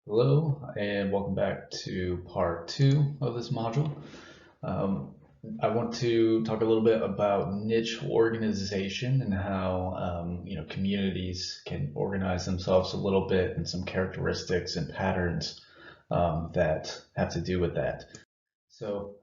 Hello, and welcome back to part two of this module. Um, I want to talk a little bit about niche organization and how communities can organize themselves a little bit and some characteristics and patterns that have to do with that. So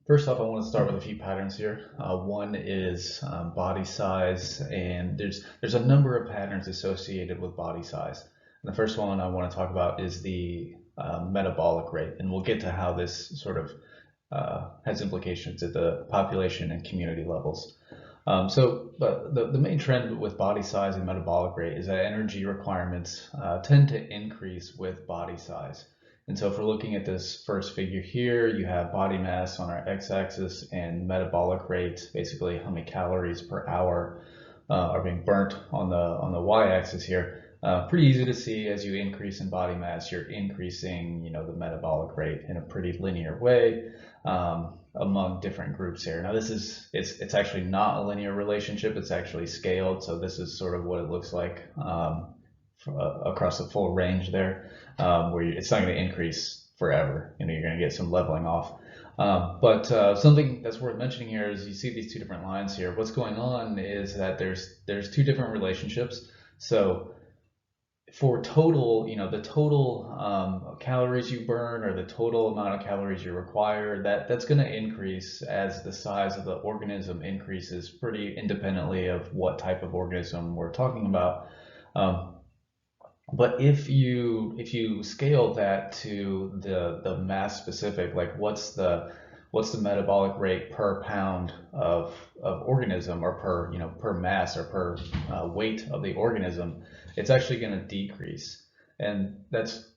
first off, I want to start with a few patterns here. One is body size, and there's a number of patterns associated with body size. And the first one I want to talk about is the metabolic rate, and we'll get to how this sort of has implications at the population and community levels. But the main trend with body size and metabolic rate is that energy requirements tend to increase with body size. And so if we're looking at this first figure here, you have body mass on our x-axis and metabolic rate, basically how many calories per hour are being burnt on the y-axis here. Pretty easy to see as you increase in body mass, you're increasing, the metabolic rate in a pretty linear way among different groups here. Now it's actually not a linear relationship. It's actually scaled. So this is sort of what it looks like across the full range there, where it's not going to increase forever. You're going to get some leveling off. But something that's worth mentioning here is you see these two different lines here. What's going on is that there's two different relationships. So for total, the total calories you burn or the total amount of calories you require, that's going to increase as the size of the organism increases pretty independently of what type of organism we're talking about. But if you scale that to the mass specific, like what's the metabolic rate per pound of organism, or per mass, or per weight of the organism, it's actually going to decrease. And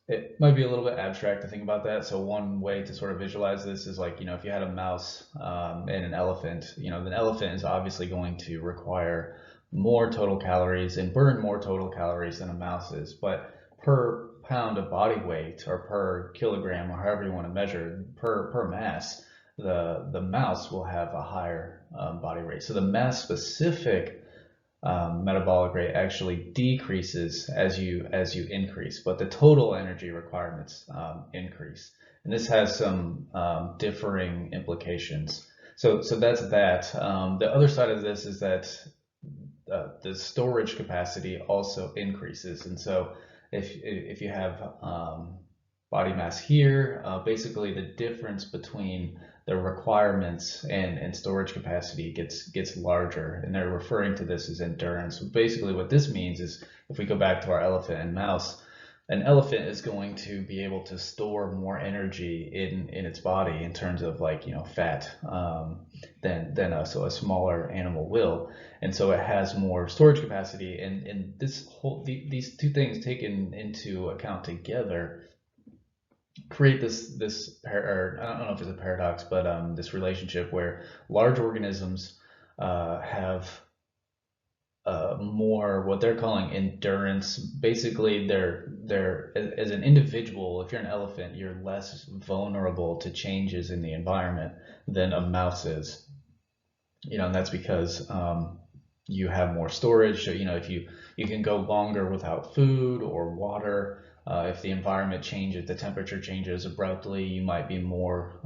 it might be a little bit abstract to think about that. So one way to sort of visualize this is like, if you had a mouse and an elephant, the elephant is obviously going to require more total calories and burn more total calories than a mouse is, but per pound of body weight, or per kilogram, or however you want to measure, per mass, the mouse will have a higher body rate. So the mass specific metabolic rate actually decreases as you increase, but the total energy requirements increase. And this has some differing implications. So that's that. The other side of this is that the storage capacity also increases. And so if you have body mass here, basically the difference between the requirements and storage capacity gets larger, and they're referring to this as endurance. So basically what this means is, if we go back to our elephant and mouse, an elephant is going to be able to store more energy in its body in terms of, like, fat, than a smaller animal will. And so it has more storage capacity, and these two things taken into account together create or I don't know if it's a paradox, but this relationship where large organisms have more what they're calling endurance. Basically, they're as an individual, if you're an elephant, you're less vulnerable to changes in the environment than a mouse is. And that's because you have more storage. So, if you can go longer without food or water. If the environment changes, the temperature changes abruptly, you might be more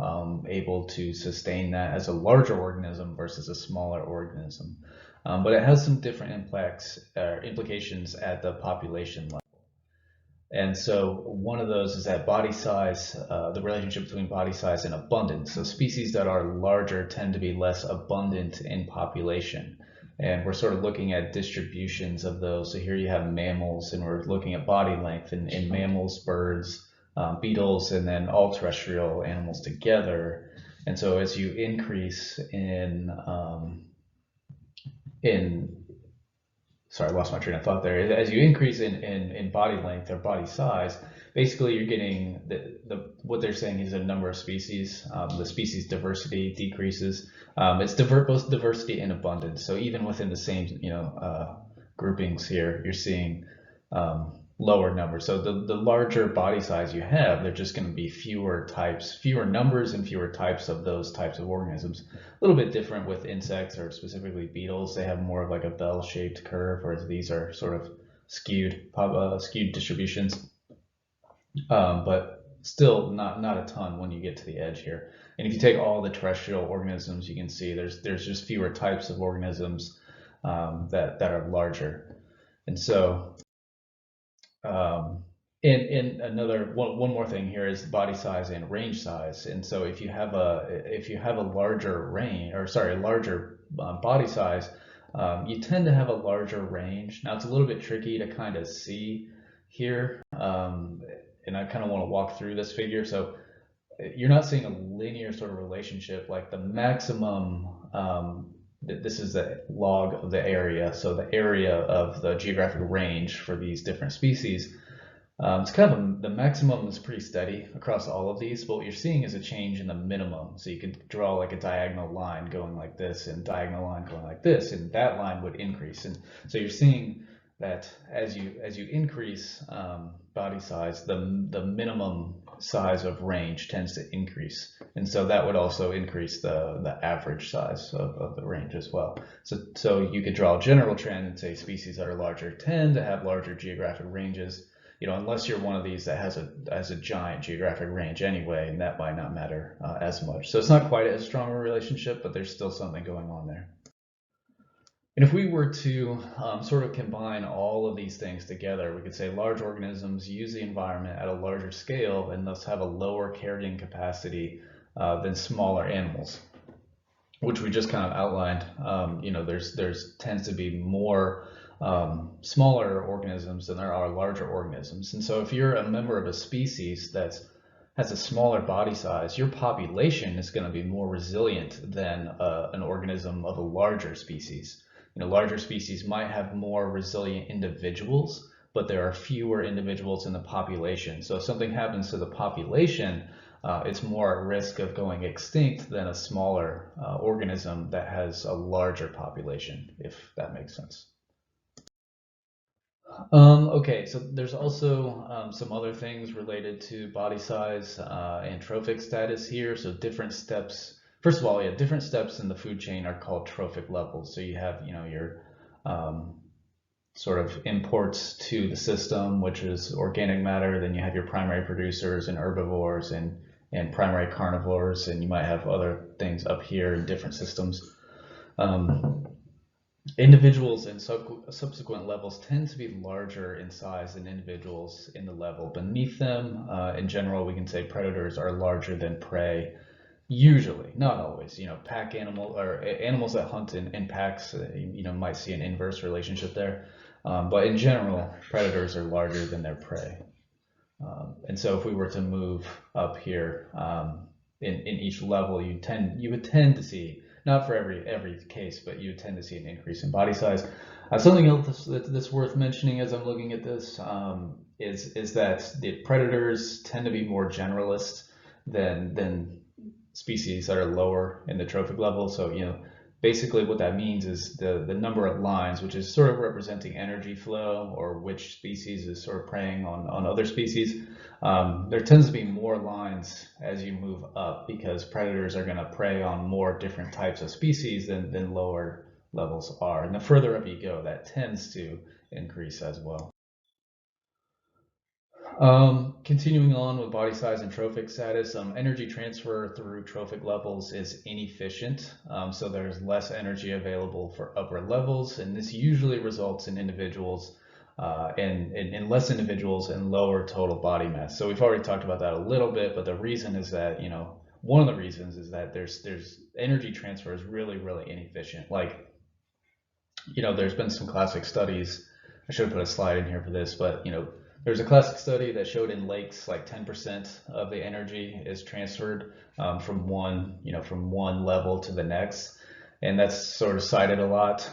able to sustain that as a larger organism versus a smaller organism. But it has some different implications at the population level. And so one of those is that body size, the relationship between body size and abundance. So species that are larger tend to be less abundant in population. And we're sort of looking at distributions of those. So here you have mammals, and we're looking at body length in mammals, birds, beetles, and then all terrestrial animals together. And so as you increase in sorry, I lost my train of thought there. As you increase in body length or body size, basically you're getting what they're saying is a number of species. The species diversity decreases. It's both diversity and abundance. So even within the same groupings here, you're seeing lower numbers. So the larger body size you have, they're just going to be fewer types, fewer numbers, and fewer types of those types of organisms. A little bit different with insects, or specifically beetles. They have more of like a bell-shaped curve, whereas these are sort of skewed distributions. but still not a ton when you get to the edge here. And if you take all the terrestrial organisms, you can see there's just fewer types of organisms that are larger. And so, um, and another one more thing here is body size and range size. And so if you have a larger range, or sorry, a larger body size, you tend to have a larger range. Now it's a little bit tricky to kind of see here, and I kind of want to walk through this figure. So you're not seeing a linear sort of relationship, like the maximum. This is the log of the area, so the area of the geographic range for these different species. It's kind of the maximum is pretty steady across all of these, but what you're seeing is a change in the minimum. So you could draw like a diagonal line going like this, and diagonal line going like this, and that line would increase. And so you're seeing that as you increase body size, the minimum size of range tends to increase, and so that would also increase the average size of the range as well. So you could draw a general trend and say species that are larger tend to have larger geographic ranges, unless you're one of these that has a giant geographic range anyway, and that might not matter as much. So it's not quite as strong a relationship, but there's still something going on there. And if we were to sort of combine all of these things together, we could say large organisms use the environment at a larger scale and thus have a lower carrying capacity than smaller animals, which we just kind of outlined. There's tends to be more smaller organisms than there are larger organisms. And so if you're a member of a species that has a smaller body size, your population is going to be more resilient than an organism of a larger species. Larger species might have more resilient individuals, but there are fewer individuals in the population. So if something happens to the population, it's more at risk of going extinct than a smaller organism that has a larger population, if that makes sense. Okay, so there's also some other things related to body size and trophic status here. So different steps. First of all, yeah, different steps in the food chain are called trophic levels. So you have, your sort of imports to the system, which is organic matter. Then you have your primary producers and herbivores and primary carnivores, and you might have other things up here in different systems. Individuals in subsequent levels tend to be larger in size than individuals in the level beneath them. In general, we can say predators are larger than prey. Usually, not always. Pack animal or animals that hunt in packs, might see an inverse relationship there. But in general, predators are larger than their prey. And so if we were to move up here in each level, you would tend to see, not for every case, but you would tend to see an increase in body size. Something else that's worth mentioning as I'm looking at this is that the predators tend to be more generalist than species that are lower in the trophic level. So, basically what that means is the number of lines, which is sort of representing energy flow or which species is sort of preying on other species. There tends to be more lines as you move up because predators are going to prey on more different types of species than lower levels are. And the further up you go, that tends to increase as well. Continuing on with body size and trophic status, energy transfer through trophic levels is inefficient, so there's less energy available for upper levels, and this usually results in individuals in less individuals and lower total body mass. So we've already talked about that a little bit, but the reason is that, one of the reasons is that there's energy transfer is really, really inefficient. Like, there's been some classic studies. I should have put a slide in here for this, but there's a classic study that showed in lakes like 10% of the energy is transferred from one level to the next, and that's sort of cited a lot.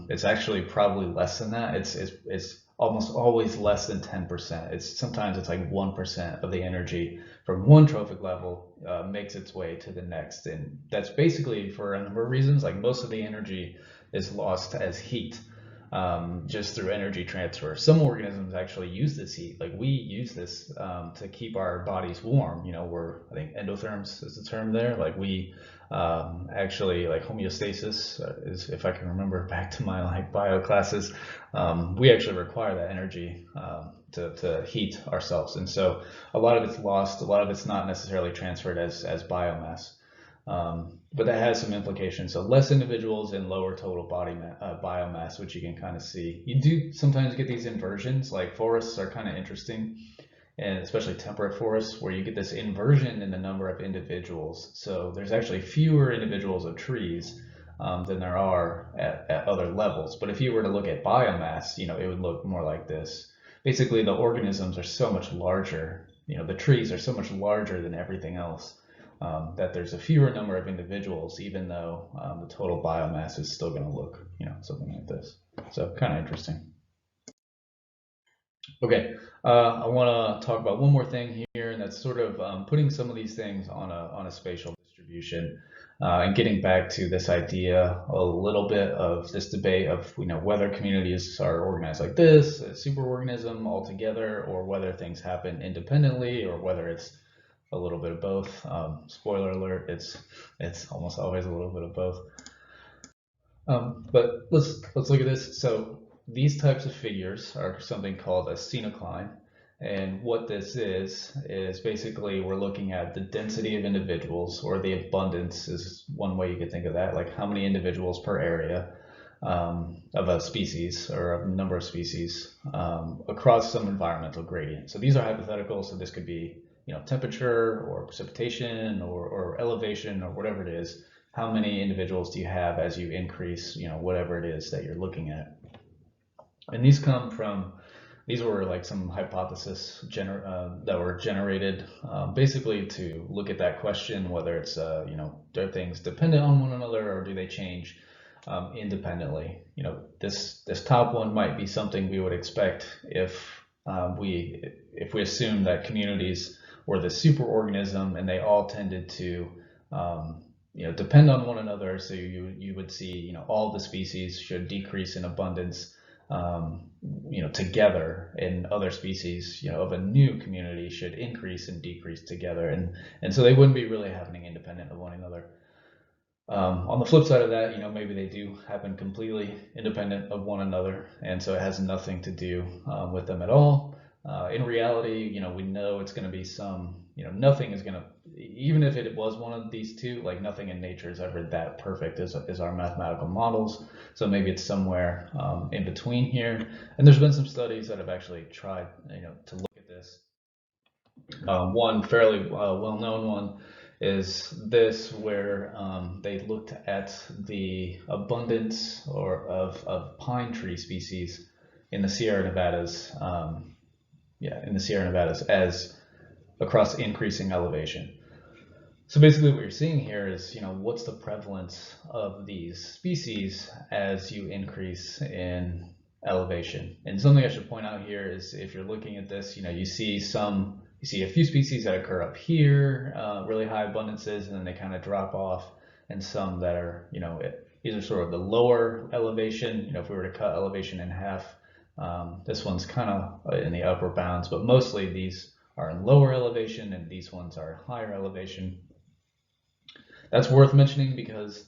It's actually probably less than that. It's almost always less than 10%. Sometimes it's like 1% of the energy from one trophic level makes its way to the next, and that's basically for a number of reasons. Like most of the energy is lost as heat. just through energy transfer. Some organisms actually use this heat. Like we use this to keep our bodies warm. You know, I think endotherms is the term there. Like we actually, like homeostasis is, if I can remember back to my like bio classes, we actually require that energy to heat ourselves. And so a lot of it's lost. A lot of it's not necessarily transferred as biomass. But that has some implications. So less individuals and lower total body biomass, which you can kind of see. You do sometimes get these inversions, like forests are kind of interesting, and especially temperate forests, where you get this inversion in the number of individuals. So there's actually fewer individuals of trees than there are at other levels. But if you were to look at biomass, you know, it would look more like this. Basically, the organisms are so much larger, you know, the trees are so much larger than everything else. That there's a fewer number of individuals, even though the total biomass is still going to look, you know, something like this. So kind of interesting. Okay, I want to talk about one more thing here, and that's sort of putting some of these things on a spatial distribution, and getting back to this idea a little bit of this debate of, you know, whether communities are organized like this, a superorganism altogether, or whether things happen independently, or whether it's a little bit of both. Spoiler alert, it's almost always a little bit of both. But let's look at this. So these types of figures are something called a synocline. And what this is basically we're looking at the density of individuals, or the abundance is one way you could think of that, like how many individuals per area of a species or a number of species across some environmental gradient. So these are hypothetical, so this could be, you know, temperature or precipitation or elevation or whatever it is. How many individuals do you have as you increase, you know, whatever it is that you're looking at? And these were like some hypotheses that were generated basically to look at that question, whether it's, you know, are things dependent on one another or do they change independently? You know, this top one might be something we would expect if we assume that communities were the superorganism and they all tended to you know, depend on one another. So you would see, you know, all the species should decrease in abundance, you know, together, and other species, you know, of a new community should increase and decrease together, and so they wouldn't be really happening independent of one another. On the flip side of that, you know, maybe they do happen completely independent of one another, and so it has nothing to do with them at all. In reality, you know, we know it's going to be some, you know, nothing is going to, even if it was one of these two, like nothing in nature is ever that perfect as our mathematical models. So maybe it's somewhere in between here. And there's been some studies that have actually tried, you know, to look at this. One fairly well-known one is this, where they looked at the abundance of pine tree species in the Sierra Nevadas, in the Sierra Nevadas as across increasing elevation. So basically what you're seeing here is, you know, what's the prevalence of these species as you increase in elevation. And something I should point out here is, if you're looking at this, you know, you see a few species that occur up here, really high abundances, and then they kind of drop off, and some that are, you know, these are sort of the lower elevation. You know, if we were to cut elevation in half, this one's kind of in the upper bounds, but mostly these are in lower elevation and these ones are higher elevation. That's worth mentioning because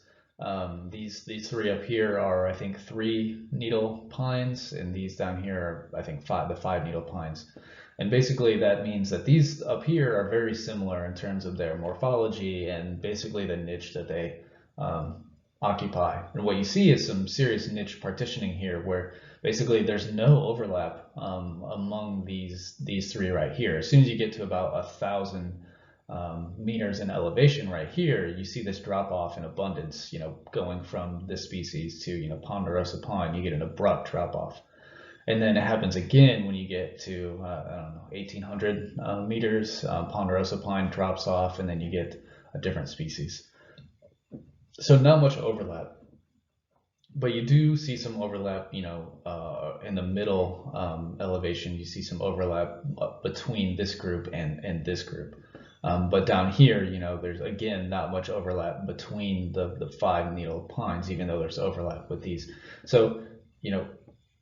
these three up here are, I think, 3 needle pines, and these down here are, I think, the 5 needle pines. And basically that means that these up here are very similar in terms of their morphology and basically the niche that they occupy. And what you see is some serious niche partitioning here, where basically there's no overlap among these three right here. As soon as you get to about 1,000 meters in elevation right here, you see this drop off in abundance, you know, going from this species to, you know, ponderosa pine, you get an abrupt drop off. And then it happens again when you get to, I don't know, 1,800 meters, ponderosa pine drops off, and then you get a different species. So not much overlap, but you do see some overlap, you know, in the middle elevation, you see some overlap between this group and this group. But down here, you know, there's again not much overlap between the 5 needle pines, even though there's overlap with these. So, you know,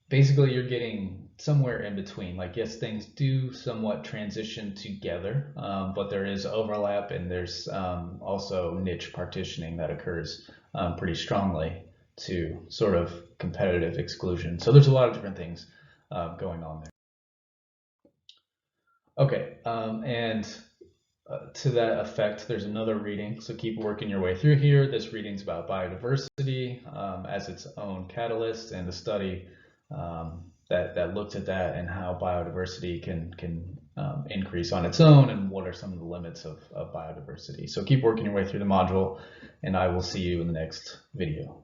basically you're getting somewhere in between. Like, yes, things do somewhat transition together, but there is overlap, and there's also niche partitioning that occurs pretty strongly to sort of competitive exclusion. So there's a lot of different things going on there. Okay, and to that effect, there's another reading. So keep working your way through here. This reading's about biodiversity as its own catalyst, and a study that looked at that and how biodiversity can increase on its own, and what are some of the limits of biodiversity. So keep working your way through the module, and I will see you in the next video.